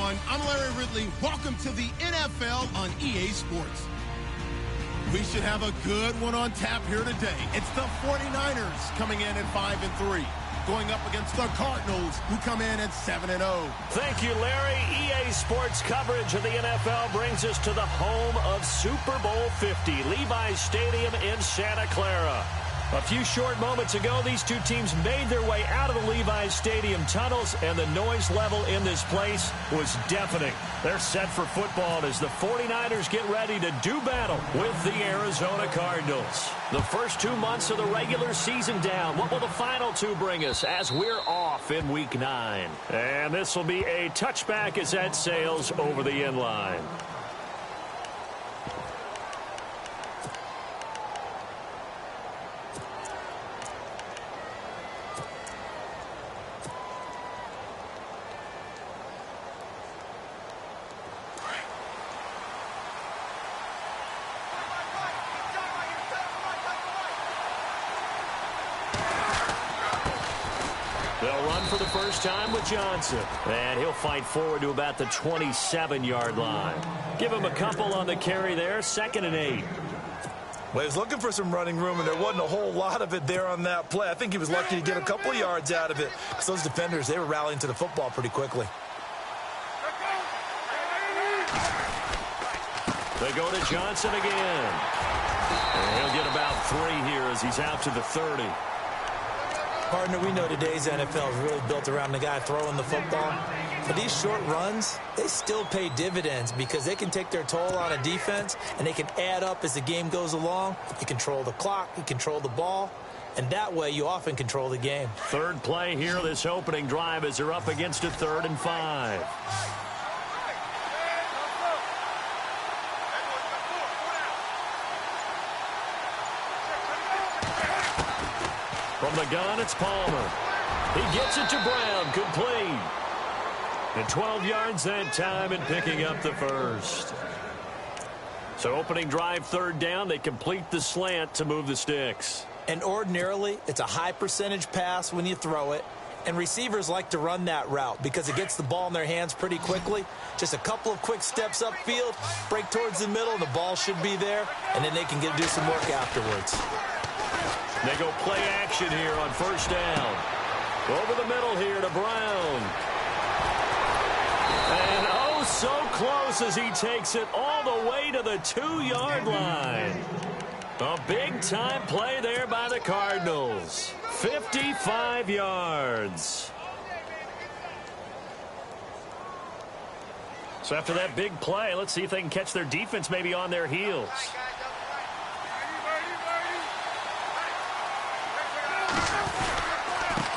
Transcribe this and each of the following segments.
everyone. I'm Larry Ridley. Welcome to the NFL on EA Sports. We should have a good one on tap here today. It's the 49ers coming in at 5-3, going up against the Cardinals, who come in at 7-0. Thank you, Larry. EA Sports coverage of the NFL brings us to the home of Super Bowl 50, Levi's Stadium in Santa Clara. A few short moments ago, these two teams made their way out of the Levi's Stadium tunnels, and the noise level in this place was deafening. They're set for football as the 49ers get ready to do battle with the Arizona Cardinals. The first 2 months of the regular season down. What will the final two bring us as we're off in Week 9? And this will be a touchback as that sails over the end line. They'll run for the first time with Johnson. And he'll fight forward to about the 27-yard line. Give him a couple on the carry there. 2nd and 8. Well, he was looking for some running room, and there wasn't a whole lot of it there on that play. I think he was lucky to get a couple of yards out of it, because those defenders, they were rallying to the football pretty quickly. They go to Johnson again. And he'll get about 3 here as he's out to the 30. Partner, we know today's NFL is really built around the guy throwing the football. But these short runs, they still pay dividends because they can take their toll on a defense, and they can add up as the game goes along. You control the clock, you control the ball, and that way you often control the game. Third play here, this opening drive, as they're up against a 3rd and 5. From the gun, it's Palmer. He gets it to Brown. Complete. And 12 yards that time and picking up the first. So opening drive, 3rd down. They complete the slant to move the sticks. And ordinarily, it's a high percentage pass when you throw it. And receivers like to run that route because it gets the ball in their hands pretty quickly. Just a couple of quick steps upfield, break towards the middle, and the ball should be there. And then they can do some work afterwards. They go play action here on 1st down. Over the middle here to Brown. And oh, so close as he takes it all the way to the 2-yard line. A big-time play there by the Cardinals. 55 yards. So after that big play, let's see if they can catch their defense maybe on their heels.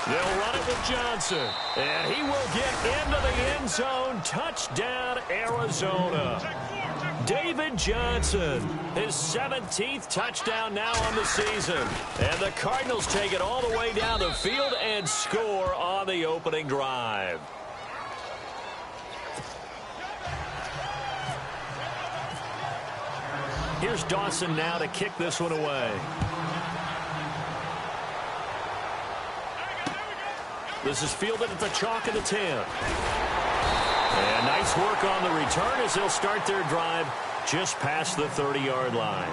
They'll run it with Johnson. And he will get into the end zone. Touchdown, Arizona. David Johnson, his 17th touchdown now on the season. And the Cardinals take it all the way down the field and score on the opening drive. Here's Dawson now to kick this one away. This is fielded at the chalk of the 10. And nice work on the return as they'll start their drive just past the 30-yard line.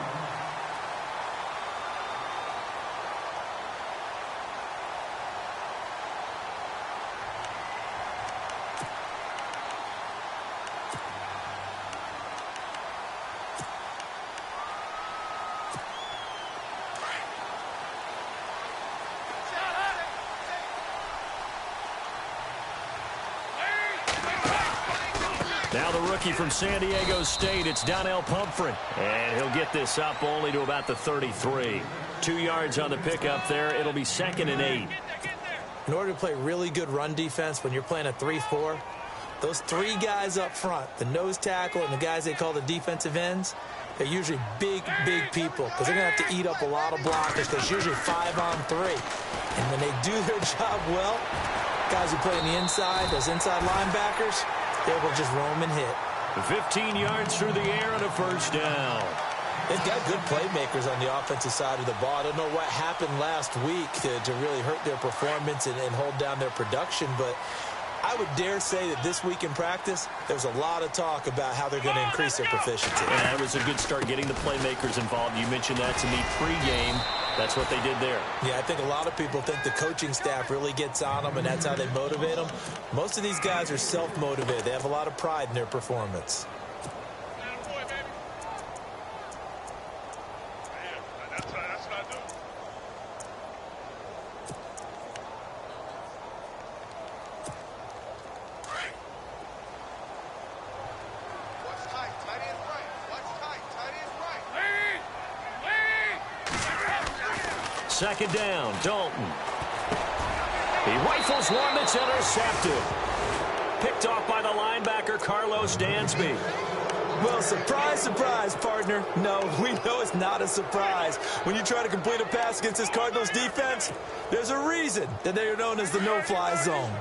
Now the rookie from San Diego State, it's Donnell Pumphrey. And he'll get this up only to about the 33. 2 yards on the pickup there. It'll be 2nd and 8. In order to play really good run defense when you're playing a 3-4, those 3 guys up front, the nose tackle and the guys they call the defensive ends, they're usually big, big people because they're going to have to eat up a lot of blockers because it's usually 5-on-3. And when they do their job well, guys who play on the inside, those inside linebackers, they will just roam and hit. 15 yards through the air and a first down. They've got good playmakers on the offensive side of the ball. I don't know what happened last week to really hurt their performance and hold down their production, but I would dare say that this week in practice, there's a lot of talk about how they're going to increase their proficiency. And that was a good start getting the playmakers involved. You mentioned that to me pregame. That's what they did there. Yeah, I think a lot of people think the coaching staff really gets on them, and that's how they motivate them. Most of these guys are self-motivated. They have a lot of pride in their performance. Second down, Dalton. He rifles one that's intercepted. Picked off by the linebacker, Carlos Dansby. Well, surprise, surprise, partner. No, we know it's not a surprise. When you try to complete a pass against this Cardinals defense, there's a reason that they are known as the no-fly zone.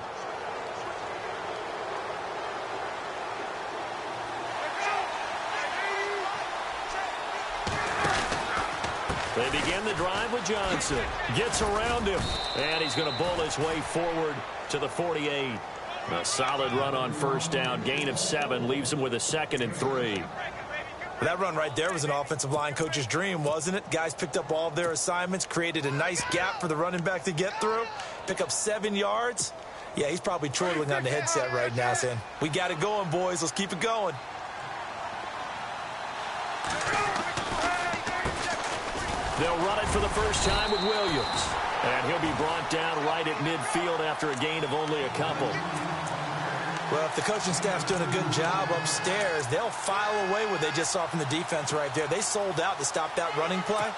They begin the drive with Johnson. Gets around him, and he's going to bull his way forward to the 48. A solid run on first down. Gain of 7 leaves him with a 2nd and 3. That run right there was an offensive line coach's dream, wasn't it? Guys picked up all of their assignments, created a nice gap for the running back to get through, pick up 7 yards. Yeah, he's probably chortling on the headset right now saying, we got it going, boys. Let's keep it going. They'll run it for the first time with Williams. And he'll be brought down right at midfield after a gain of only a couple. Well, if the coaching staff's doing a good job upstairs, they'll file away what they just saw from the defense right there. They sold out to stop that running play.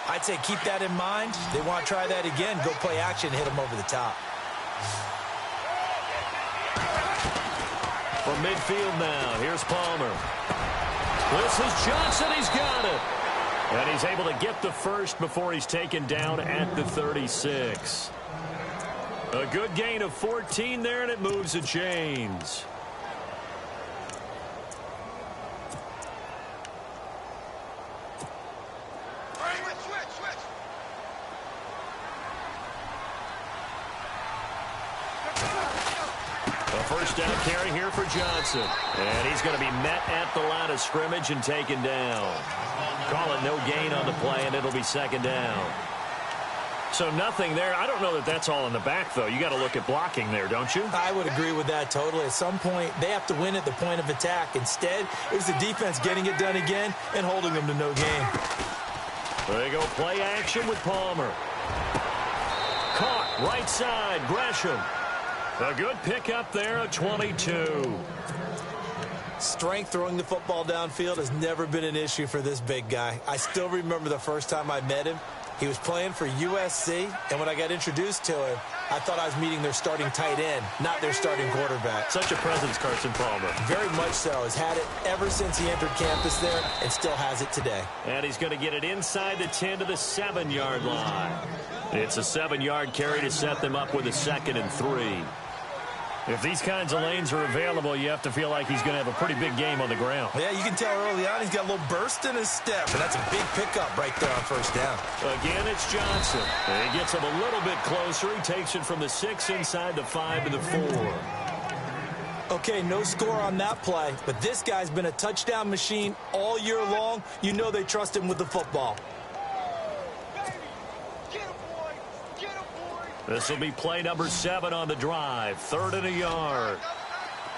I'd say keep that in mind. They want to try that again. Go play action, hit them over the top. From midfield now, here's Palmer. This is Johnson. He's got it. And he's able to get the first before he's taken down at the 36. A good gain of 14 there, and it moves the chains. A first down carry here for Johnson. And he's going to be met at the line of scrimmage and taken down. Call it no gain on the play, and it'll be 2nd down. So nothing there. I don't know that that's all in the back, though. You got to look at blocking there, don't you? I would agree with that totally. At some point, they have to win at the point of attack. Instead, it was the defense getting it done again and holding them to no gain. There they go, play action with Palmer. Caught, right side, Gresham. A good pickup there, a 22. Strength throwing the football downfield has never been an issue for this big guy. I still remember the first time I met him. He was playing for USC, and when I got introduced to him, I thought I was meeting their starting tight end, not their starting quarterback. Such a presence, Carson Palmer. Very much so. Has had it ever since he entered campus there and still has it today. And he's going to get it inside the 10 to the 7-yard line. It's a 7-yard carry to set them up with a 2nd and 3. If these kinds of lanes are available, you have to feel like he's going to have a pretty big game on the ground. Yeah, you can tell early on he's got a little burst in his step, and that's a big pickup right there on first down. Again, it's Johnson. He gets him a little bit closer. He takes it from the 6 inside the 5 to the 4. Okay, no score on that play, but this guy's been a touchdown machine all year long. You know they trust him with the football. This will be play number 7 on the drive. 3rd and a yard.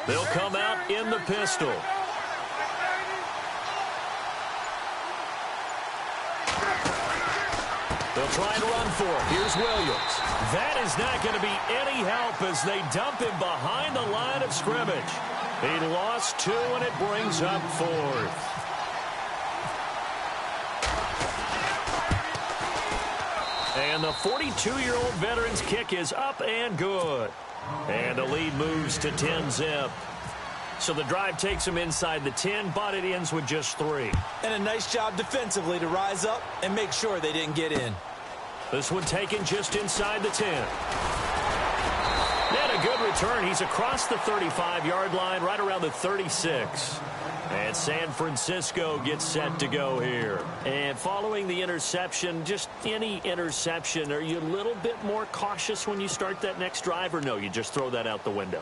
They'll come out in the pistol. They'll try and run for it. Here's Williams. That is not going to be any help as they dump him behind the line of scrimmage. He lost 2, and it brings up 4th. And the 42-year-old veteran's kick is up and good. And the lead moves to 10-zip. So the drive takes him inside the 10, but it ends with just 3. And a nice job defensively to rise up and make sure they didn't get in. This one taken just inside the 10. And a good return. He's across the 35-yard line, right around the 36. And San Francisco gets set to go here. And following the interception, just any interception, are you a little bit more cautious when you start that next drive, or no, you just throw that out the window?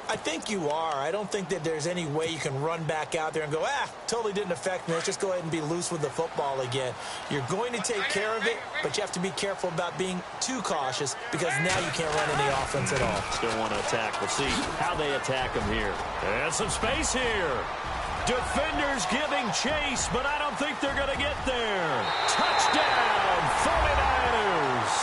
I think you are. I don't think that there's any way you can run back out there and go, totally didn't affect me. Let's just go ahead and be loose with the football again. You're going to take care of it, but you have to be careful about being too cautious because now you can't run any offense at all. Still want to attack. We'll see how they attack him here. And some space here. Defenders giving chase, but I don't think they're going to get there. Touchdown, 49ers.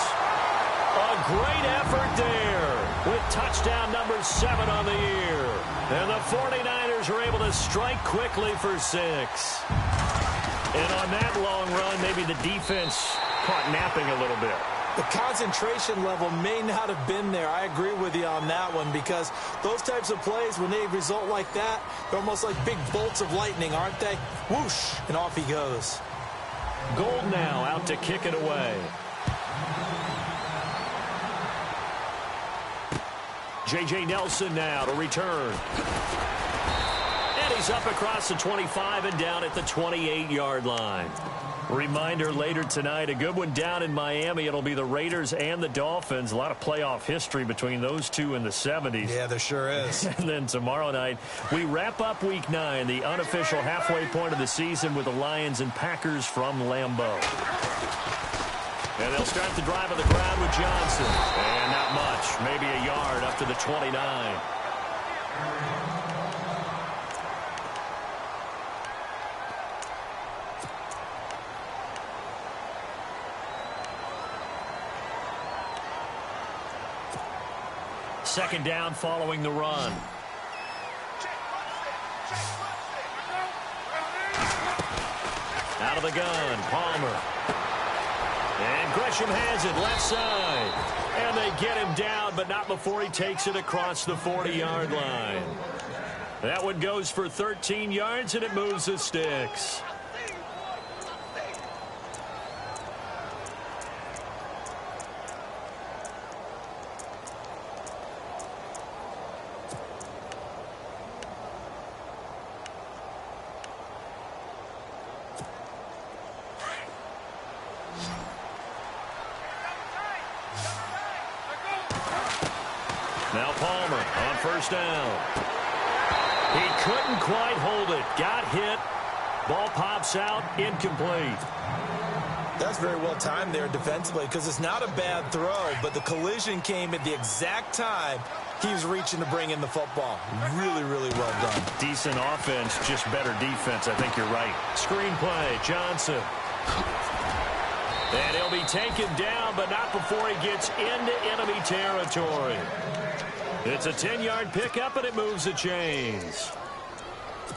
A great effort there with touchdown number 7 on the year. And the 49ers are able to strike quickly for 6. And on that long run, maybe the defense caught napping a little bit. The concentration level may not have been there. I agree with you on that one because those types of plays, when they result like that, they're almost like big bolts of lightning, aren't they? Whoosh, and off he goes. Gold now out to kick it away. J.J. Nelson now to return. And he's up across the 25 and down at the 28-yard line. Reminder later tonight, a good one down in Miami. It'll be the Raiders and the Dolphins. A lot of playoff history between those two in the 70s. Yeah, there sure is. And then tomorrow night, we wrap up Week 9, the unofficial halfway point of the season with the Lions and Packers from Lambeau. And they'll start the drive on the ground with Johnson. And not much, maybe a yard up to the 29. Second down following the run. Out of the gun, Palmer. And Gresham has it left side. And they get him down, but not before he takes it across the 40-yard line. That one goes for 13 yards, and it moves the sticks. Now Palmer on first down. He couldn't quite hold it. Got hit. Ball pops out. Incomplete. That's very well timed there defensively because it's not a bad throw, but the collision came at the exact time he was reaching to bring in the football. Really, really well done. Decent offense, just better defense. I think you're right. Screen play, Johnson. And he'll be taken down, but not before he gets into enemy territory. It's a 10-yard pickup, and it moves the chains.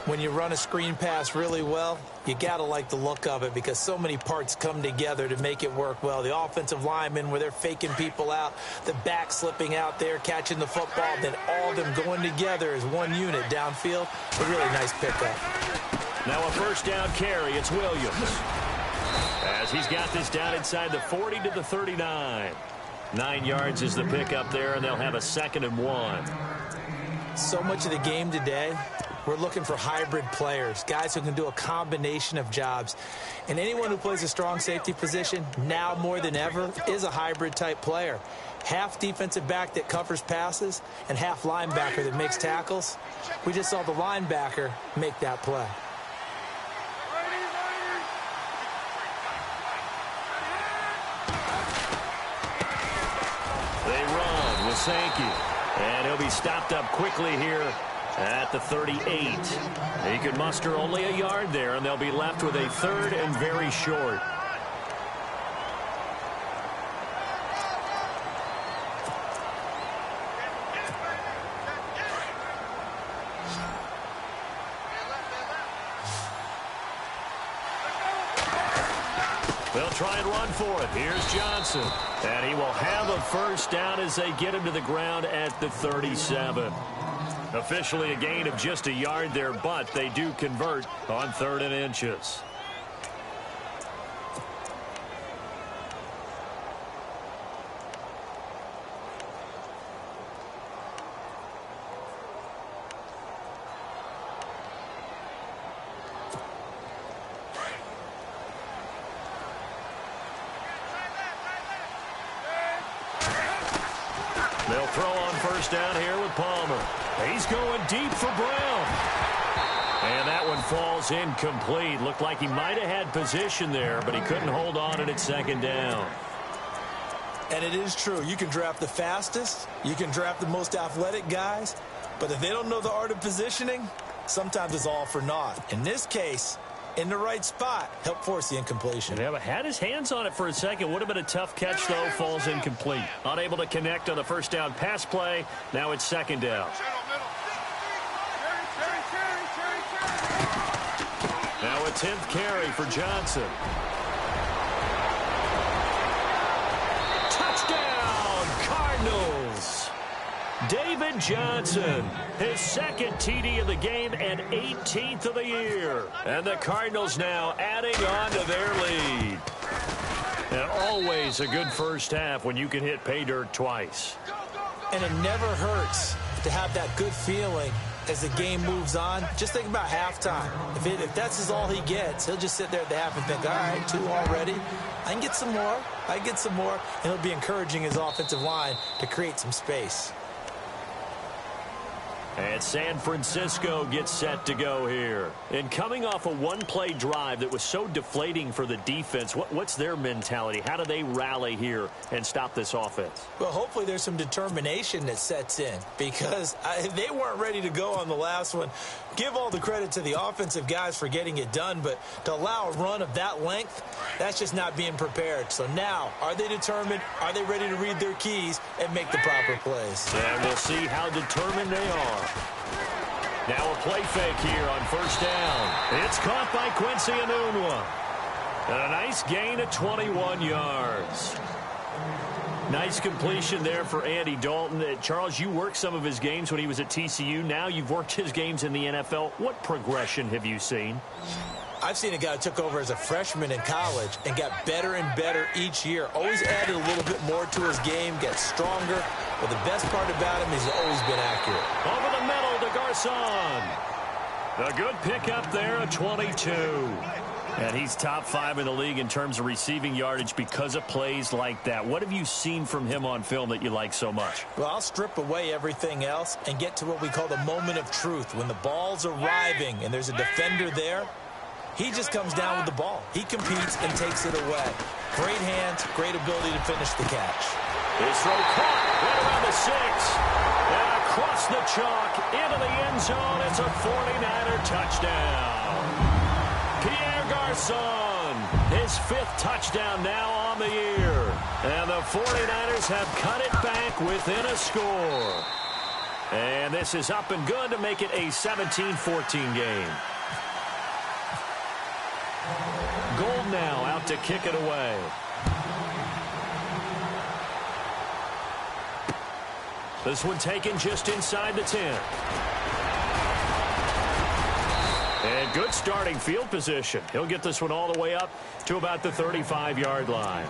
When you run a screen pass really well, you got to like the look of it because so many parts come together to make it work well. The offensive linemen, where they're faking people out, the back slipping out there, catching the football, then all of them going together as one unit downfield. A really nice pickup. Now a first down carry. It's Williams. As he's got this down inside the 40 to the 39. 9 yards is the pickup there, and they'll have a 2nd and 1. So much of the game today, we're looking for hybrid players, guys who can do a combination of jobs. And anyone who plays a strong safety position, now more than ever, is a hybrid-type player. Half defensive back that covers passes and half linebacker that makes tackles. We just saw the linebacker make that play. They run with Sankey. And he'll be stopped up quickly here at the 38. He could muster only a yard there, and they'll be left with a 3rd and very short. They'll try and run for it. Here's Johnson. And he will have a first down as they get him to the ground at the 37. Officially a gain of just a yard there, but they do convert on 3rd and inches. They'll throw on first down here with Palmer. He's going deep for Brown. And that one falls incomplete. Looked like he might have had position there, but he couldn't hold on at second down. And it is true. You can draft the fastest. You can draft the most athletic guys. But if they don't know the art of positioning, sometimes it's all for naught. In this case, in the right spot, help force the incompletion. Yeah, but had his hands on it for a second. Would have been a tough catch, though. Falls incomplete. Unable to connect on the first down pass play. Now it's second down. Now a 10th carry for Johnson. Touchdown, Cardinals. David Johnson, his second TD of the game and 18th of the year. And the Cardinals now adding on to their lead. And always a good first half when you can hit pay dirt twice. And it never hurts to have that good feeling as the game moves on. Just think about halftime. If that's all he gets, he'll just sit there at the half and think, all right, 2 already. I can get some more. I can get some more. And he'll be encouraging his offensive line to create some space. And San Francisco gets set to go here. And coming off a one-play drive that was so deflating for the defense, what's their mentality? How do they rally here and stop this offense? Well, hopefully there's some determination that sets in, because they weren't ready to go on the last one. Give all the credit to the offensive guys for getting it done, but to allow a run of that length, that's just not being prepared. So now, are they determined? Are they ready to read their keys and make the proper plays? And we'll see how determined they are. Now a play fake here on first down. It's caught by Quincy Enunwa. And a nice gain of 21 yards. Nice completion there for Andy Dalton. Charles, you worked some of his games when he was at TCU. Now you've worked his games in the NFL. What progression have you seen? I've seen a guy who took over as a freshman in college and got better and better each year. Always added a little bit more to his game, got stronger. But the best part about him is he's always been accurate. Over the middle to Garcon. A good pickup there, a 22. And he's top 5 in the league in terms of receiving yardage because of plays like that. What have you seen from him on film that you like so much? Well, I'll strip away everything else and get to what we call the moment of truth. When the ball's arriving and there's a defender there, he just comes down with the ball. He competes and takes it away. Great hands, great ability to finish the catch. His throw caught right around the 6. And across the chalk into the end zone. It's a 49er touchdown. Pierre Garcon, his 5th touchdown now on the year. And the 49ers have cut it back within a score. And this is up and good to make it a 17-14 game. Gold now out to kick it away. This one taken just inside the 10. And good starting field position. He'll get this one all the way up to about the 35-yard line.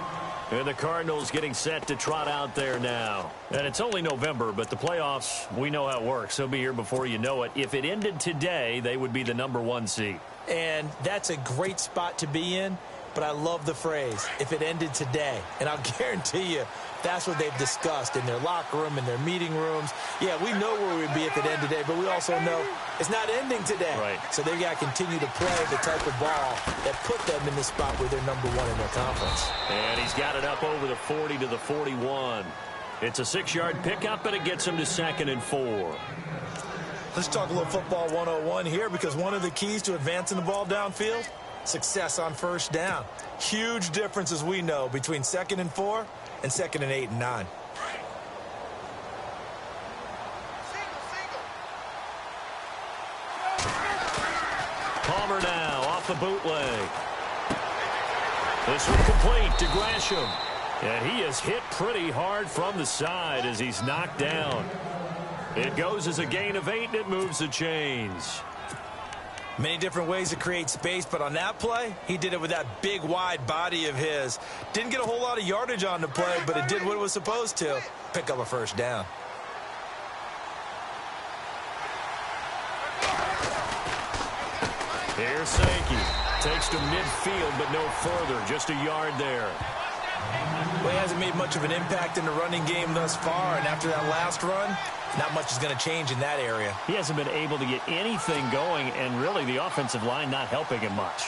And the Cardinals getting set to trot out there now. And it's only November, but the playoffs, we know how it works. They'll be here before you know it. If it ended today, they would be the #1 seed. And that's a great spot to be in, but I love the phrase, if it ended today. And I'll guarantee you, that's what they've discussed in their locker room, in their meeting rooms. Yeah, we know where we'd be if it ended today, but we also know it's not ending today. Right. So they've got to continue to play the type of ball that put them in the spot where they're #1 in their conference. And he's got it up over the 40 to the 41. It's a 6-yard pickup, but it gets him to 2nd and 4. Let's talk a little football 101 here, because one of the keys to advancing the ball downfield, success on first down. Huge difference, as we know, between 2nd and 4 and 2nd and 8 and 9. Palmer now off the bootleg. This one complete to Gresham. And he is hit pretty hard from the side as he's knocked down. It goes as a gain of 8, and it moves the chains. Many different ways to create space, but on that play, he did it with that big, wide body of his. Didn't get a whole lot of yardage on the play, but it did what it was supposed to. Pick up a first down. Here's Sankey. Takes to midfield, but no further. Just a yard there. Well, he hasn't made much of an impact in the running game thus far, and after that last run, Not much is going to change in that area. He hasn't been able to get anything going, and really the offensive line not helping him much.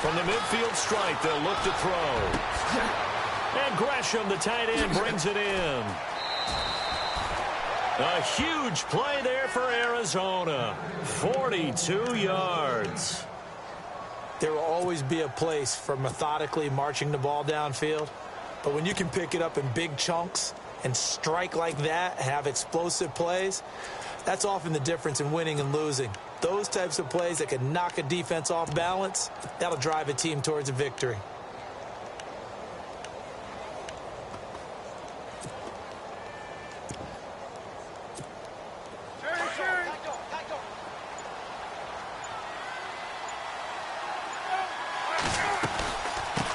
From the midfield stripe, they'll look to throw. And Gresham, the tight end, brings it in. A huge play there for Arizona. 42 yards. There will always be a place for methodically marching the ball downfield. But when you can pick it up in big chunks and strike like that, have explosive plays, that's often the difference in winning and losing. Those types of plays that can knock a defense off balance, that'll drive a team towards a victory.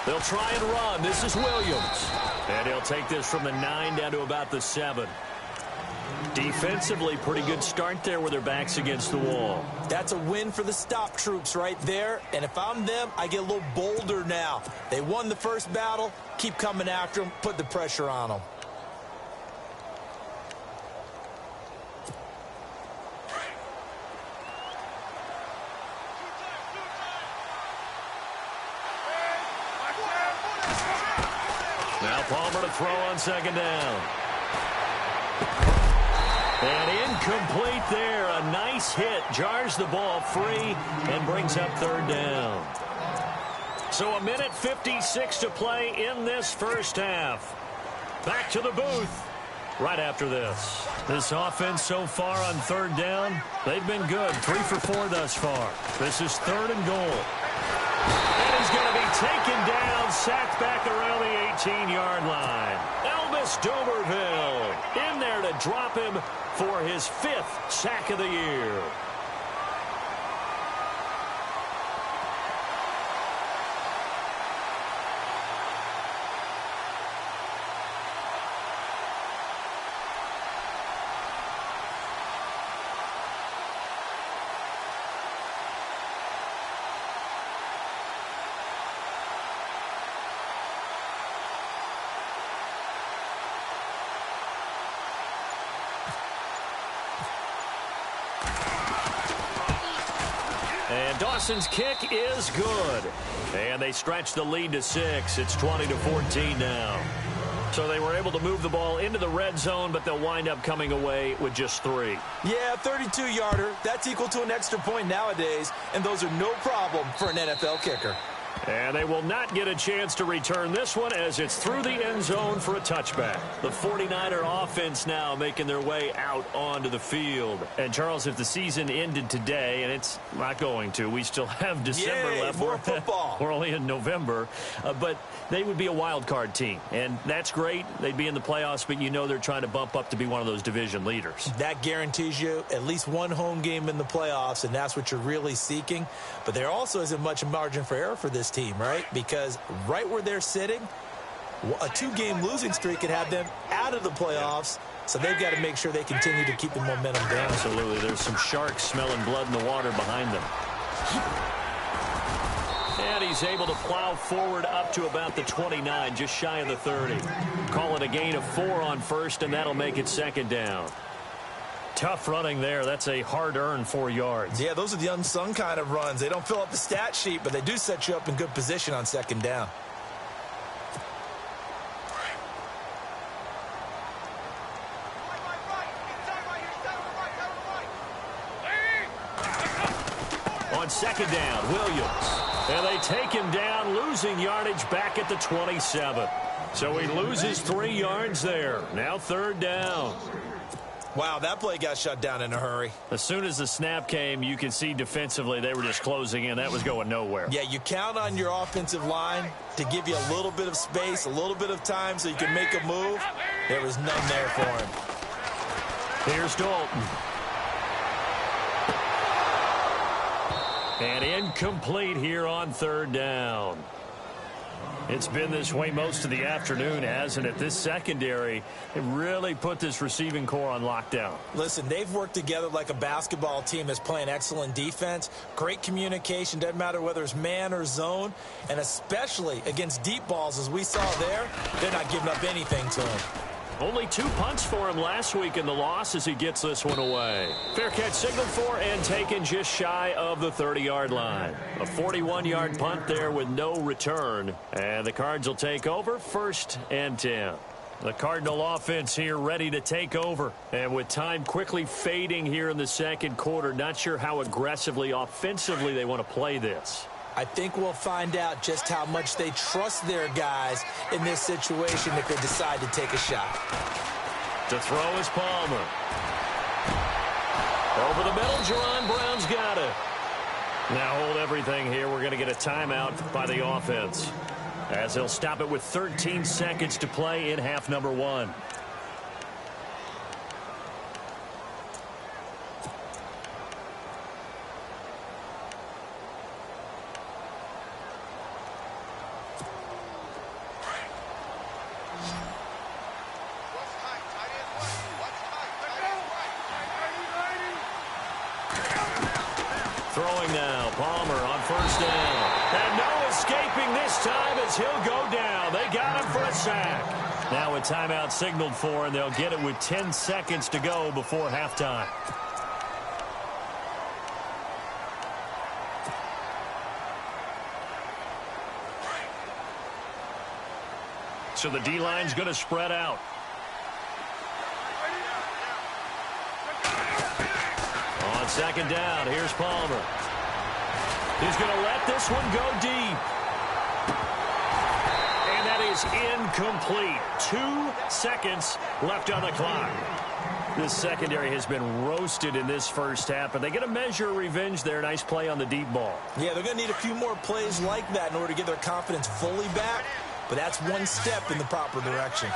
They'll try and run. This is Williams. And he'll take this from the 9 down to about the 7. Defensively, pretty good start there with their backs against the wall. That's a win for the stop troops right there. And if I'm them, I get a little bolder now. They won the first battle. Keep coming after them. Put the pressure on them. Now Palmer to throw on 2nd down. And incomplete there. A nice hit. Jars the ball free and brings up 3rd down. So a minute 56 to play in this first half. Back to the booth right after this. This offense so far on 3rd down, they've been good. 3 for 4 thus far. This is 3rd and goal. And he's going to be taken down, sacked back around the 18-yard line. Elvis Dumervil in there to drop him for his 5th sack of the year. And Dawson's kick is good. And they stretch the lead to 6. It's 20-14 now. So they were able to move the ball into the red zone, but they'll wind up coming away with just 3. Yeah, 32-yarder. That's equal to an extra point nowadays, and those are no problem for an NFL kicker. And they will not get a chance to return this one as it's through the end zone for a touchback. The 49er offense now making their way out onto the field. And, Charles, if the season ended today, and it's not going to, we still have December left. More football. We're only in November. But they would be a wild card team. And that's great. They'd be in the playoffs, but you know they're trying to bump up to be one of those division leaders. That guarantees you at least one home game in the playoffs, and that's what you're really seeking. But there also isn't much margin for error for this team, right? Because right where they're sitting, a 2-game losing streak could have them out of the playoffs. So they've got to make sure they continue to keep the momentum going. Absolutely. There's some sharks smelling blood in the water behind them. And he's able to plow forward up to about the 29, just shy of the 30. Call it a gain of 4 on first, and that'll make it 2nd down. Tough running there. That's a hard-earned 4 yards. Yeah, those are the unsung kind of runs. They don't fill up the stat sheet, but they do set you up in good position on 2nd down. On 2nd down, Williams. And they take him down, losing yardage back at the 27. So he loses 3 yards there. Now 3rd down. Wow, that play got shut down in a hurry. As soon as the snap came, you could see defensively they were just closing in. That was going nowhere. Yeah, you count on your offensive line to give you a little bit of space, a little bit of time so you can make a move. There was none there for him. Here's Dalton. And incomplete here on 3rd down. It's been this way most of the afternoon, hasn't it? This secondary, it really put this receiving core on lockdown. Listen, they've worked together like a basketball team that's playing excellent defense. Great communication, doesn't matter whether it's man or zone. And especially against deep balls, as we saw there, they're not giving up anything to him. Only 2 punts for him last week in the loss as he gets this one away. Fair catch signaled for and taken just shy of the 30-yard line. A 41-yard punt there with no return. And the Cards will take over 1st and 10. The Cardinal offense here ready to take over. And with time quickly fading here in the second quarter, not sure how aggressively, offensively they want to play this. I think we'll find out just how much they trust their guys in this situation if they decide to take a shot. To throw is Palmer. Over the middle, Jerron Brown's got it. Now hold everything here. We're going to get a timeout by the offense, as they'll stop it with 13 seconds to play in half number 1. Throwing now, Palmer on 1st down. And no escaping this time as he'll go down. They got him for a sack. Now a timeout signaled for, and they'll get it with 10 seconds to go before halftime. So the D-line's going to spread out. On 2nd down, here's Palmer. He's going to let this one go deep. And that is incomplete. 2 seconds left on the clock. This secondary has been roasted in this first half, but they get a measure of revenge there. Nice play on the deep ball. Yeah, they're going to need a few more plays like that in order to get their confidence fully back, but that's one step in the proper direction.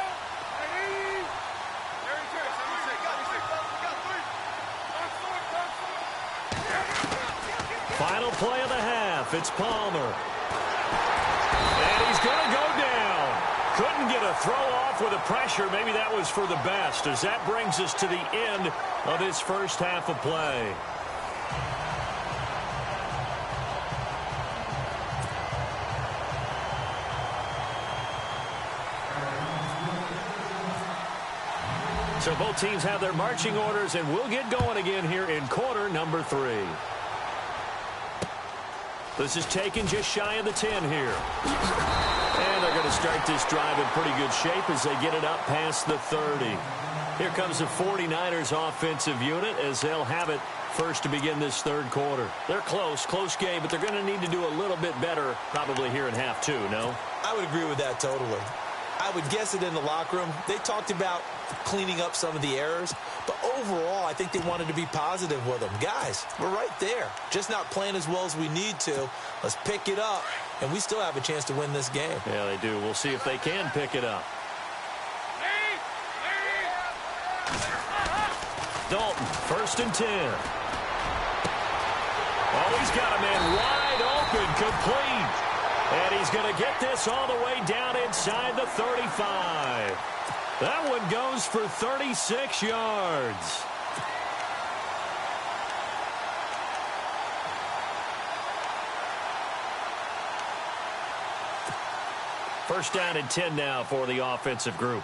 Final play of the half. It's Palmer. And he's going to go down. Couldn't get a throw off with the pressure. Maybe that was for the best, as that brings us to the end of this first half of play. So both teams have their marching orders, and we'll get going again here in quarter number 3. This is taken just shy of the 10 here. And they're going to start this drive in pretty good shape as they get it up past the 30. Here comes the 49ers offensive unit as they'll have it first to begin this third quarter. They're close game, but they're going to need to do a little bit better probably here in half 2, no? I would agree with that totally. I would guess it in the locker room. They talked about cleaning up some of the errors, but overall, I think they wanted to be positive with them. Guys, we're right there. Just not playing as well as we need to. Let's pick it up, and we still have a chance to win this game. Yeah, they do. We'll see if they can pick it up. Dalton, 1st and 10. Oh, he's got a man wide open, complete. And he's going to get this all the way down inside the 35. That one goes for 36 yards. First down and 10 now for the offensive group.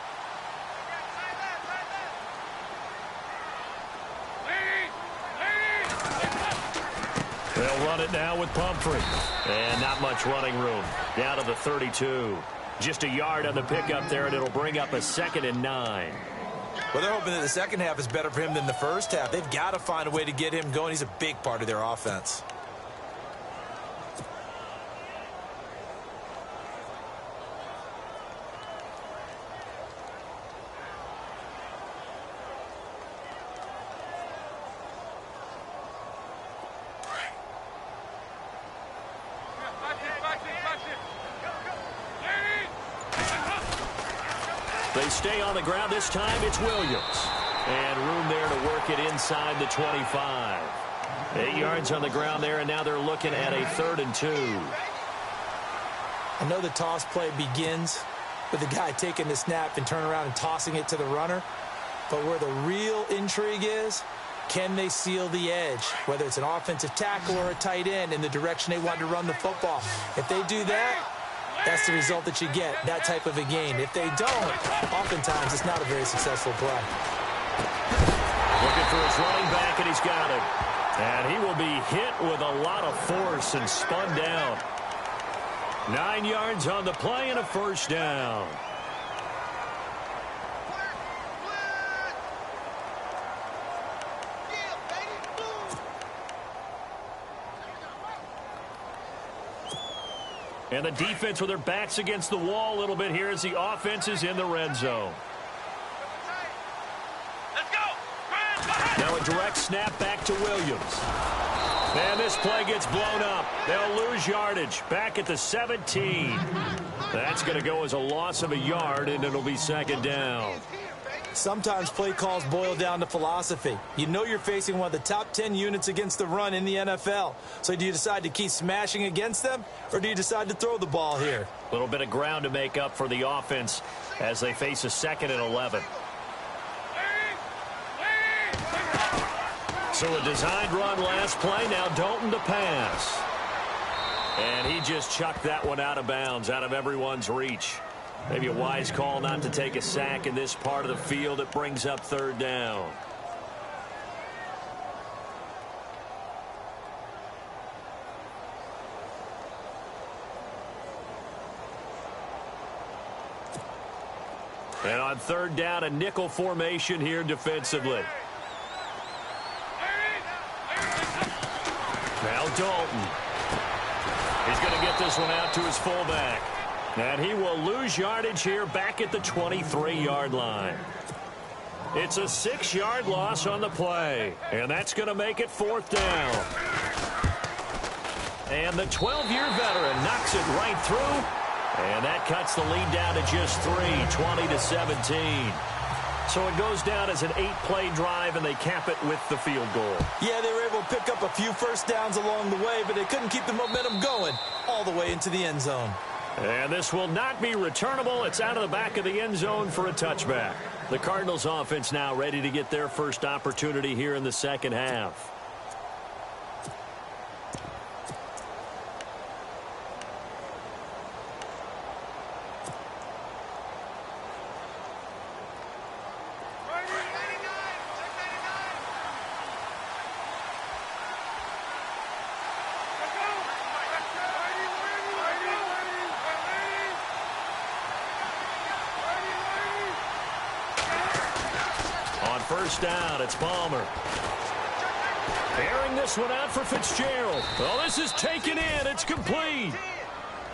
They'll run it now with Pumphrey. And not much running room. Down to the 32. Just a yard on the pickup there, and it'll bring up a 2nd and 9. Well, they're hoping that the second half is better for him than the first half. They've got to find a way to get him going. He's a big part of their offense. They stay on the ground. This time it's Williams. And room there to work it inside the 25. 8 yards on the ground there, and now they're looking at a 3rd and 2. I know the toss play begins with the guy taking the snap and turning around and tossing it to the runner. But where the real intrigue is, can they seal the edge, whether it's an offensive tackle or a tight end, in the direction they want to run the football? If they do that, that's the result that you get, that type of a gain. If they don't, oftentimes it's not a very successful play. Looking for his running back, and he's got him. And he will be hit with a lot of force and spun down. 9 yards on the play and a first down. And the defense with their backs against the wall a little bit here as the offense is in the red zone. Now a direct snap back to Williams. And this play gets blown up. They'll lose yardage back at the 17. That's going to go as a loss of a yard, and it'll be second down. Sometimes play calls boil down to philosophy. You know you're facing one of the top 10 units against the run in the NFL. So do you decide to keep smashing against them, or do you decide to throw the ball here? A little bit of ground to make up for the offense as they face a 2nd and 11. So a designed run last play. Now Dalton to pass. And he just chucked that one out of bounds, out of everyone's reach. Maybe a wise call not to take a sack in this part of the field. It brings up third down. And on third down, a nickel formation here defensively. Now Dalton. He's going to get this one out to his fullback. And he will lose yardage here back at the 23-yard line. It's a 6-yard loss on the play. And that's going to make it fourth down. And the 12-year veteran knocks it right through. And that cuts the lead down to just 3, 20-17. So it goes down as an 8-play drive, and they cap it with the field goal. Yeah, they were able to pick up a few first downs along the way, but they couldn't keep the momentum going all the way into the end zone. And this will not be returnable. It's out of the back of the end zone for a touchback. The Cardinals offense now ready to get their first opportunity here in the second half. First down, it's Palmer. Airing this one out for Fitzgerald. Well, this is taken in. It's complete.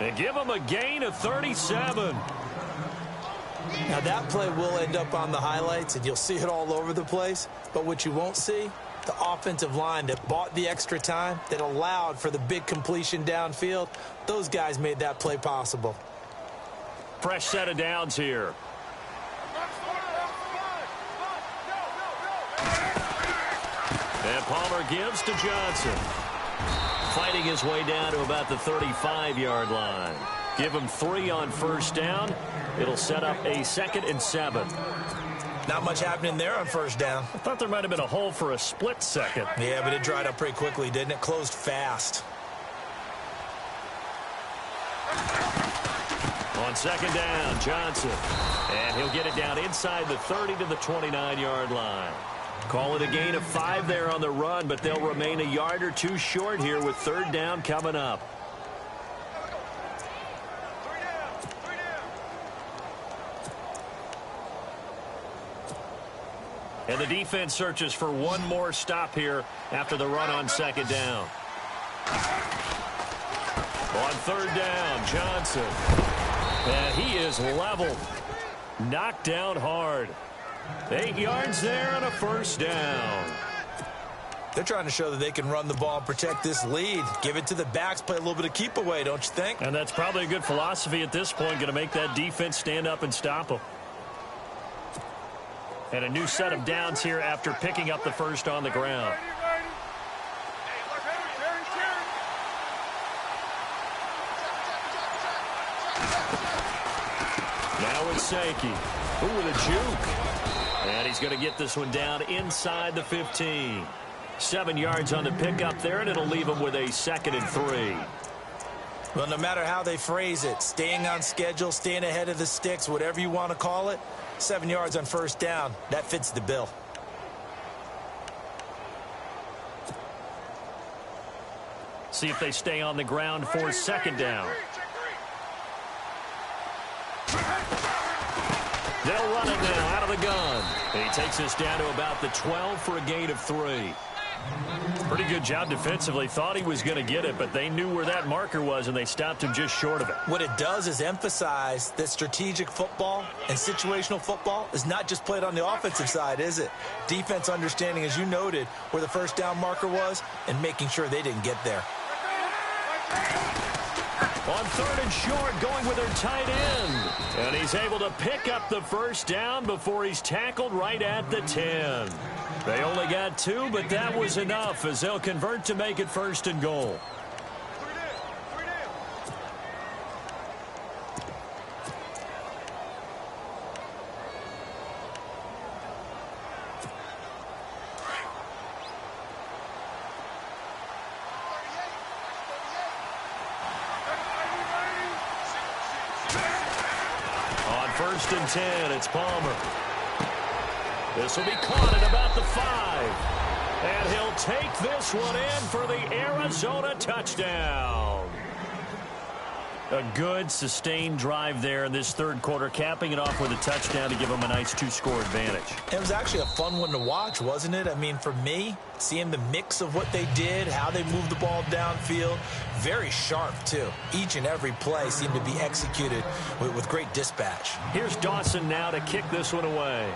And give him a gain of 37. Now, that play will end up on the highlights, and you'll see it all over the place. But what you won't see, the offensive line that bought the extra time, that allowed for the big completion downfield, those guys made that play possible. Fresh set of downs here. And Palmer gives to Johnson. Fighting his way down to about the 35-yard line. Give him 3 on first down. It'll set up a 2nd and 7. Not much happening there on first down. I thought there might have been a hole for a split second. Yeah, but it dried up pretty quickly, didn't it? Closed fast. On second down, Johnson. And he'll get it down inside the 30 to the 29-yard line. Call it a gain of 5 there on the run, but they'll remain a yard or 2 short here with third down coming up. And the defense searches for one more stop here after the run on second down. On third down, Johnson. And he is leveled. Knocked down hard. 8 yards there on a first down. They're trying to show that they can run the ball and protect this lead. Give it to the backs, play a little bit of keep away, don't you think? And that's probably a good philosophy at this point, going to make that defense stand up and stop them. And a new set of downs here after picking up the first on the ground. Now it's Sankey. Ooh, with a juke. And he's going to get this one down inside the 15. 7 yards on the pickup there, and it'll leave him with a 2nd and 3. Well, no matter how they phrase it, staying on schedule, staying ahead of the sticks, whatever you want to call it, 7 yards on first down, that fits the bill. See if they stay on the ground for 2nd down. They'll run it now out of the gun. And he takes us down to about the 12 for a gain of 3. Pretty good job defensively. Thought he was going to get it, but they knew where that marker was, and they stopped him just short of it. What it does is emphasize that strategic football and situational football is not just played on the offensive side, is it? Defense understanding, as you noted, where the first down marker was and making sure they didn't get there. On 3rd and short, going with their tight end. And he's able to pick up the first down before he's tackled right at the 10. They only got 2, but that was enough as they'll convert to make it 1st and goal. On 1st and 10, it's Palmer. This will be caught at about the 5. And he'll take this one in for the Arizona touchdown. A good, sustained drive there in this 3rd quarter, capping it off with a touchdown to give them a nice 2-score advantage. It was actually a fun one to watch, wasn't it? I mean, for me, seeing the mix of what they did, how they moved the ball downfield, very sharp, too. Each and every play seemed to be executed with great dispatch. Here's Dawson now to kick this one away.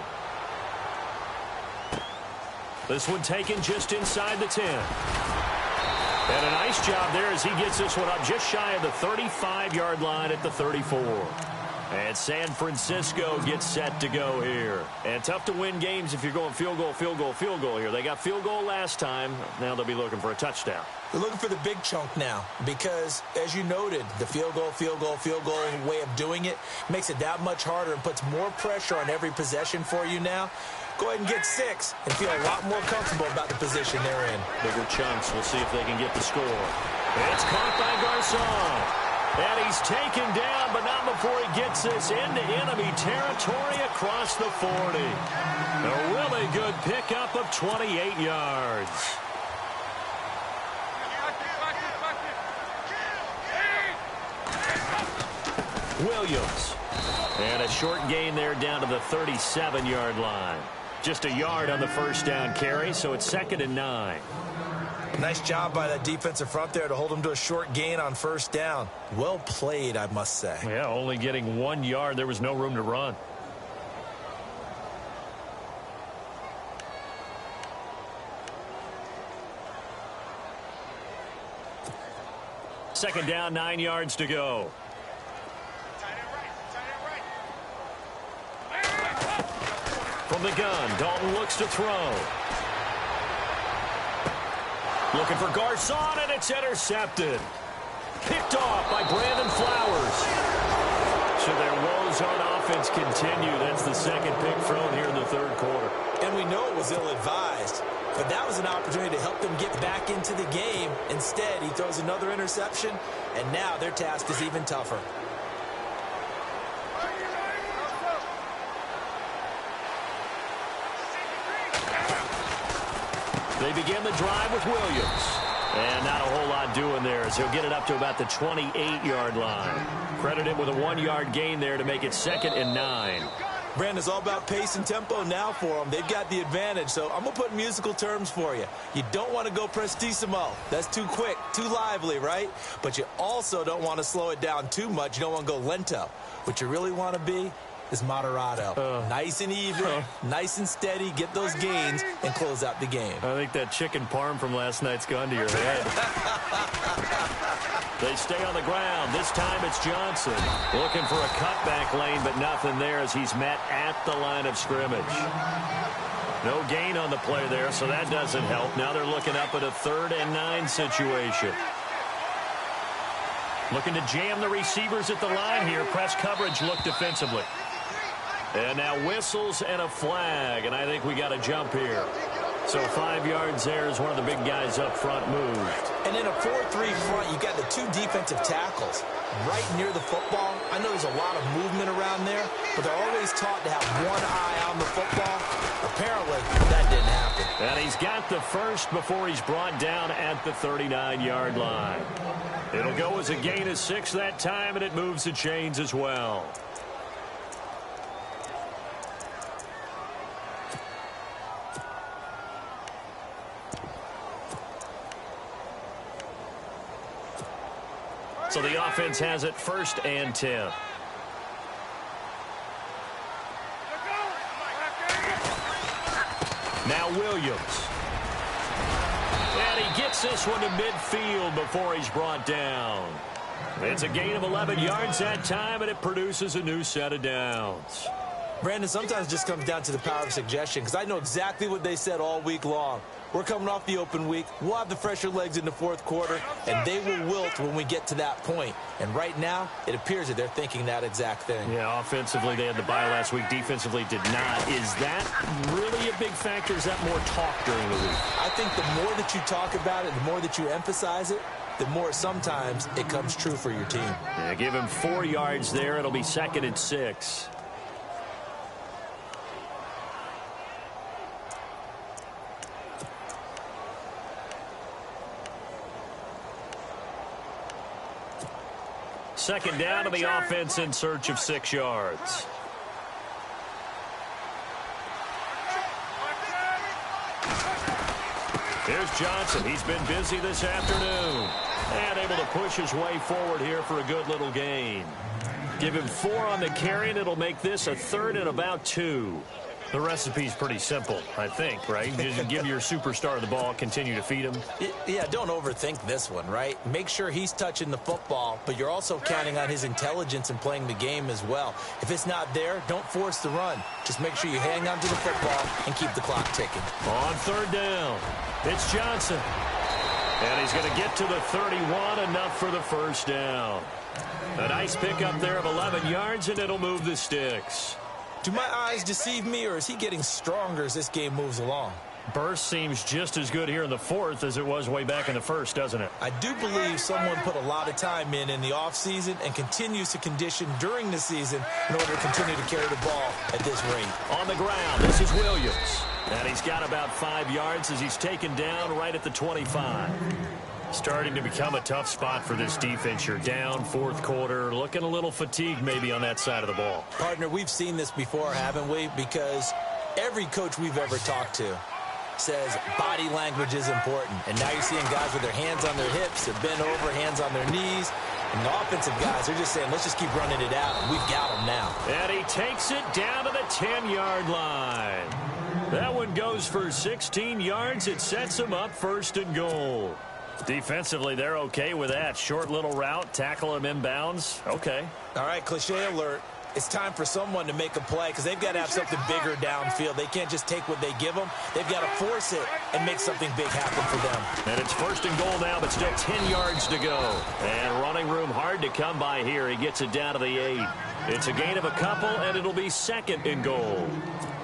This one taken just inside the 10. And a nice job there as he gets this one up just shy of the 35-yard line at the 34. And San Francisco gets set to go here. And tough to win games if you're going field goal, field goal, field goal here. They got field goal last time. Now they'll be looking for a touchdown. They're looking for the big chunk now because, as you noted, the field goal way of doing it makes it that much harder and puts more pressure on every possession for you now. Go ahead and get 6 and feel a lot more comfortable about the position they're in. Bigger chunks. We'll see if they can get the score. It's caught by Garcon. And he's taken down, but not before he gets this into enemy territory across the 40. A really good pickup of 28 yards. Williams. And a short gain there down to the 37-yard line. Just a yard on the first down carry, so it's 2nd and 9. Nice job by that defensive front there to hold him to a short gain on first down. Well played, I must say. Yeah, only getting 1 yard. There was no room to run. Second down, 9 yards to go. From the gun, Dalton looks to throw. Looking for Garcon, and it's intercepted. Picked off by Brandon Flowers. So their woes on offense continue. That's the 2nd pick thrown here in the 3rd quarter. And we know it was ill-advised, but that was an opportunity to help them get back into the game. Instead, he throws another interception, and now their task is even tougher. They begin the drive with Williams. And not a whole lot doing there as he'll get it up to about the 28-yard line. Credit him with a 1-yard gain there to make it 2nd and 9. Brandon, it's all about pace and tempo now for them. They've got the advantage, so I'm going to put musical terms for you. You don't want to go prestissimo. That's too quick, too lively, right? But you also don't want to slow it down too much. You don't want to go lento. What you really want to be is moderato. Nice and even, nice and steady, get those gains, and close out the game. I think that chicken parm from last night's gone to your head. They stay on the ground. This time it's Johnson. Looking for a cutback lane, but nothing there as he's met at the line of scrimmage. No gain on the play there, so that doesn't help. Now they're looking up at a 3rd and 9 situation. Looking to jam the receivers at the line here. Press coverage look defensively. And now whistles and a flag, and I think we got a jump here. So 5 yards there as one of the big guys up front moved. And in a 4-3 front, you got the 2 defensive tackles right near the football. I know there's a lot of movement around there, but they're always taught to have one eye on the football. Apparently, that didn't happen. And he's got the first before he's brought down at the 39-yard line. It'll go as a gain of 6 that time, and it moves the chains as well. So the offense has it 1st and 10. Now Williams. And he gets this one to midfield before he's brought down. It's a gain of 11 yards that time, and it produces a new set of downs. Brandon, sometimes it just comes down to the power of suggestion, because I know exactly what they said all week long. We're coming off the open week. We'll have the fresher legs in the 4th quarter, and they will wilt when we get to that point. And right now, it appears that they're thinking that exact thing. Yeah, offensively, they had the bye last week. Defensively, did not. Is that really a big factor? Is that more talk during the week? I think the more that you talk about it, the more that you emphasize it, the more sometimes it comes true for your team. Yeah, give him 4 yards there. It'll be 2nd and 6. Second down to the offense in search of 6 yards. Here's Johnson. He's been busy this afternoon. And able to push his way forward here for a good little gain. Give him 4 on the carry, and it'll make this a 3rd and about 2. The recipe's pretty simple, I think, right? Just give your superstar the ball, continue to feed him. Yeah, don't overthink this one, right? Make sure he's touching the football, but you're also counting on his intelligence in playing the game as well. If it's not there, don't force the run. Just make sure you hang on to the football and keep the clock ticking. On 3rd down, it's Johnson. And he's going to get to the 31, enough for the 1st down. A nice pickup there of 11 yards, and it'll move the sticks. Do my eyes deceive me, or is he getting stronger as this game moves along? Burst seems just as good here in the 4th as it was way back in the 1st, doesn't it? I do believe someone put a lot of time in the offseason and continues to condition during the season in order to continue to carry the ball at this rate. On the ground, this is Williams. And he's got about 5 yards as he's taken down right at the 25. Starting to become a tough spot for this defense. You're down 4th quarter, looking a little fatigued maybe on that side of the ball. Partner, we've seen this before, haven't we? Because every coach we've ever talked to says body language is important. And now you're seeing guys with their hands on their hips, they're bent over, hands on their knees. And the offensive guys, they're just saying, let's just keep running it out, and we've got them now. And he takes it down to the 10-yard line. That one goes for 16 yards. It sets him up 1st and goal. Defensively, they're okay with that. Short little route, tackle him inbounds. Okay. All right, cliche alert. It's time for someone to make a play because they've got to have something bigger downfield. They can't just take what they give them. They've got to force it and make something big happen for them. And it's 1st and goal now, but still 10 yards to go. And running room hard to come by here. He gets it down to the 8. It's a gain of a couple, and it'll be 2nd and goal.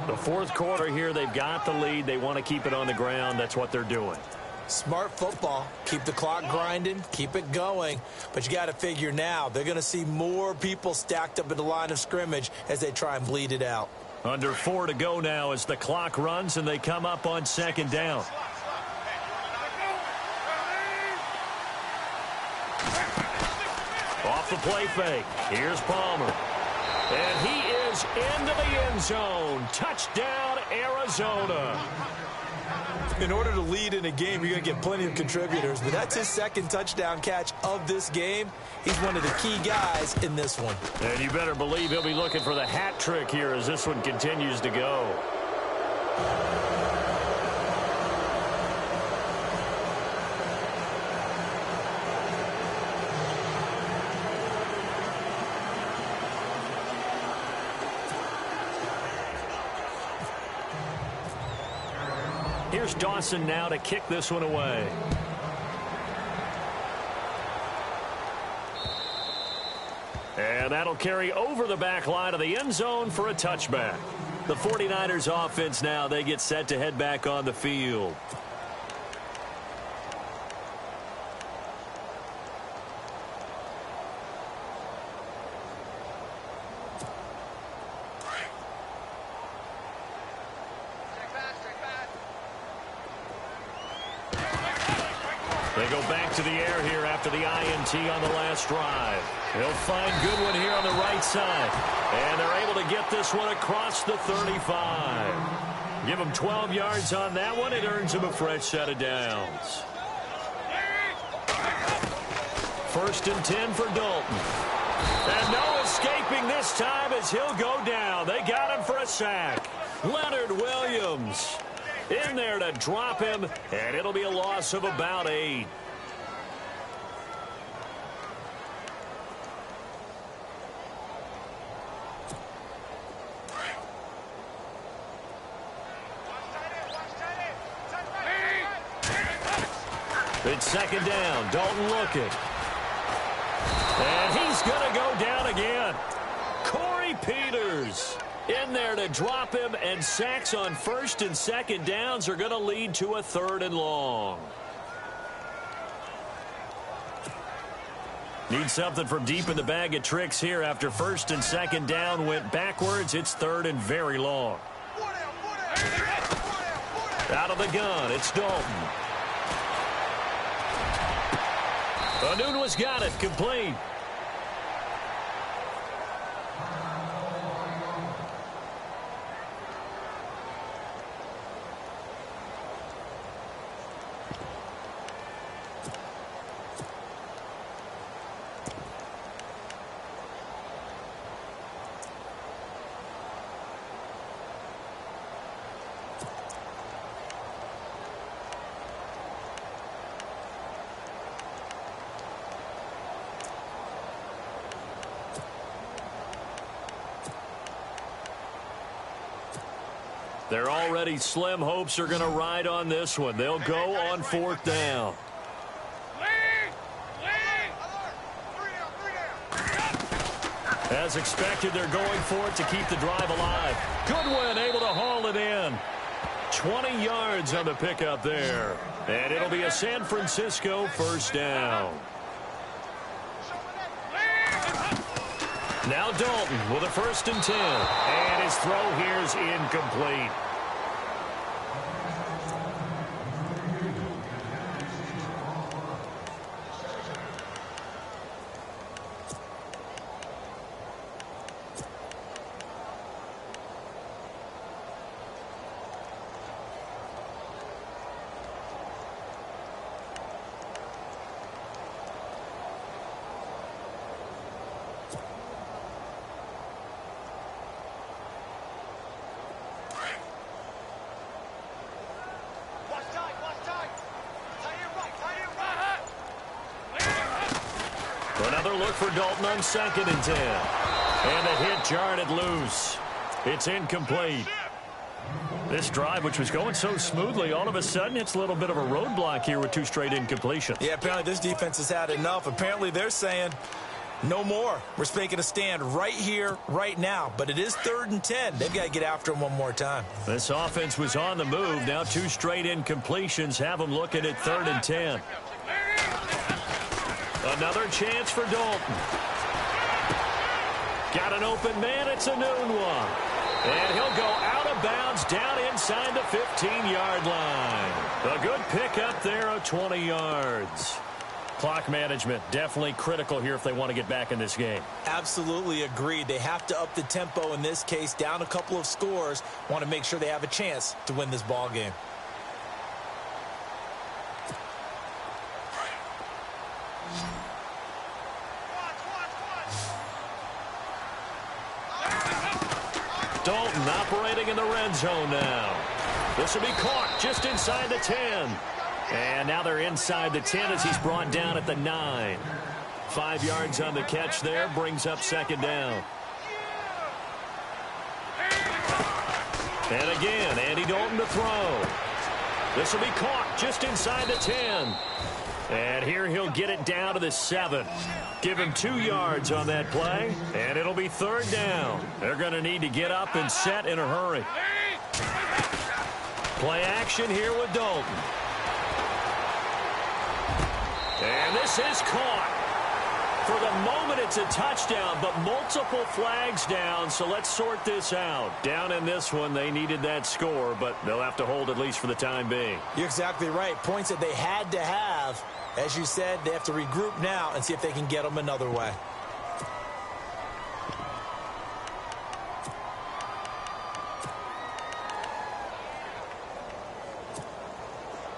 The 4th quarter here, they've got the lead. They want to keep it on the ground. That's what they're doing. Smart football. Keep the clock grinding. Keep it going. But you got to figure now, they're going to see more people stacked up at the line of scrimmage as they try and bleed it out. Under 4 to go now as the clock runs and they come up on 2nd down. Off the play fake. Here's Palmer. And he is into the end zone. Touchdown, Arizona. In order to lead in a game, you're going to get plenty of contributors, but that's his 2nd touchdown catch of this game. He's one of the key guys in this one. And you better believe he'll be looking for the hat trick here as this one continues to go. Here's Dawson now to kick this one away. And that'll carry over the back line of the end zone for a touchback. The 49ers offense now, they get set to head back on the field. They go back to the air here after the INT on the last drive. They'll find Goodwin here on the right side. And they're able to get this one across the 35. Give them 12 yards on that one. It earns them a fresh set of downs. 1st and 10 for Dalton. And no escaping this time as he'll go down. They got him for a sack. Leonard Williams in there to drop him, and it'll be a loss of about 8. It's 2nd down. Dalton looking. And he's going to go down again. Corey Peters in there to drop him, and sacks on 1st and 2nd downs are going to lead to a 3rd and long. Need something from deep in the bag of tricks here after 1st and 2nd down went backwards. It's 3rd and very long. Out of the gun, it's Dalton. Anunwa's got it, complete. Their already slim hopes are going to ride on this one. They'll go on 4th down. As expected, they're going for it to keep the drive alive. Goodwin able to haul it in. 20 yards on the pickup there. And it'll be a San Francisco 1st down. Now Dalton with a 1st and 10. And his throw here is incomplete. Another look for Dalton on 2nd and 10. And a hit jarred it loose. It's incomplete. This drive, which was going so smoothly, all of a sudden it's a little bit of a roadblock here with 2 straight incompletions. Yeah, apparently this defense has had enough. Apparently they're saying no more. We're making a stand right here, right now. But it is 3rd and 10. They've got to get after him one more time. This offense was on the move. Now 2 straight incompletions have them looking at 3rd and 10. Another chance for Dalton. Got an open man. It's a noon one. And he'll go out of bounds down inside the 15-yard line. A good pickup there of 20 yards. Clock management definitely critical here if they want to get back in this game. Absolutely agreed. They have to up the tempo in this case, down a couple of scores. Want to make sure they have a chance to win this ball game. Dalton operating in the red zone now. This will be caught just inside the 10. And now they're inside the 10 as he's brought down at the 9. 5 yards on the catch there, brings up 2nd down. And again, Andy Dalton to throw. This will be caught just inside the 10. And here he'll get it down to the 7. Give him 2 yards on that play, and it'll be 3rd down. They're going to need to get up and set in a hurry. Play action here with Dalton. And this is caught. For the moment, it's a touchdown, but multiple flags down, so let's sort this out. Down in this one, they needed that score, but they'll have to hold at least for the time being. You're exactly right. Points that they had to have. As you said, they have to regroup now and see if they can get them another way.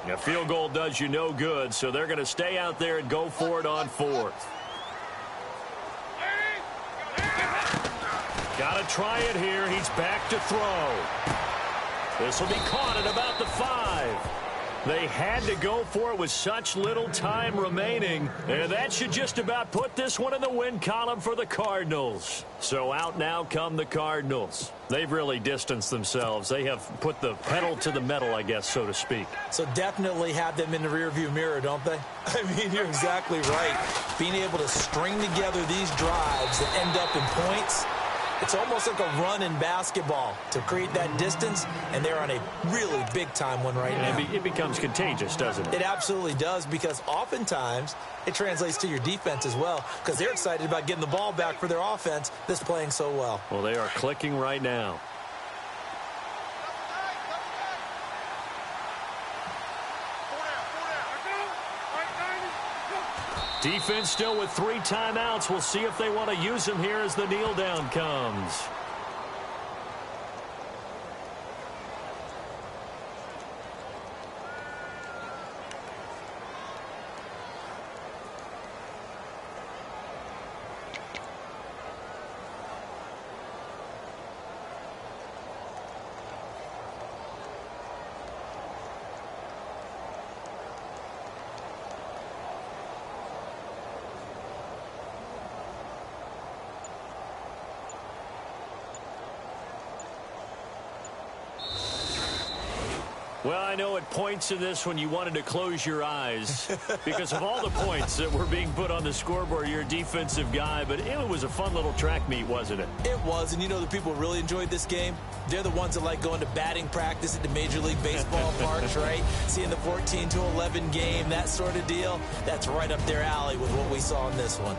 A field goal does you no good, so they're going to stay out there and go for it on 4th. Got to try it here. He's back to throw. This will be caught at about the 5. They had to go for it with such little time remaining, and that should just about put this one in the win column for the Cardinals. So out now come the Cardinals. They've really distanced themselves. They have put the pedal to the metal, I guess, so to speak. So definitely have them in the rearview mirror, don't they? I mean, you're exactly right. Being able to string together these drives that end up in points, it's almost like a run in basketball to create that distance, and they're on a really big-time one right now. It becomes contagious, doesn't it? It absolutely does, because oftentimes it translates to your defense as well, because they're excited about getting the ball back for their offense that's playing so well. Well, they are clicking right now. Defense still with 3 timeouts. We'll see if they want to use them here as the kneel down comes. Well, I know at points in this one you wanted to close your eyes because of all the points that were being put on the scoreboard. You're a defensive guy, but it was a fun little track meet, wasn't it? It was, and you know the people who really enjoyed this game? They're the ones that like going to batting practice at the Major League Baseball parks, right? Seeing the 14-11 game, that sort of deal. That's right up their alley with what we saw in this one.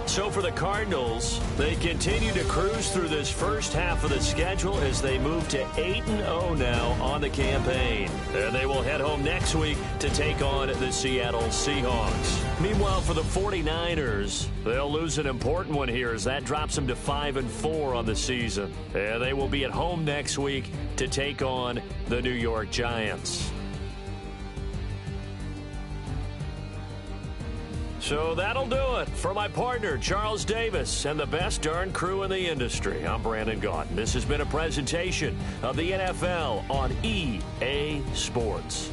So for the Cardinals, they continue to cruise through this first half of the schedule as they move to 8-0 now on the campaign. And they will head home next week to take on the Seattle Seahawks. Meanwhile, for the 49ers, they'll lose an important one here as that drops them to 5-4 on the season. And they will be at home next week to take on the New York Giants. So that'll do it. For my partner, Charles Davis, and the best darn crew in the industry, I'm Brandon Gaudin. This has been a presentation of the NFL on EA Sports.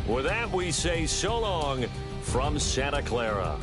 With that, we say so long from Santa Clara.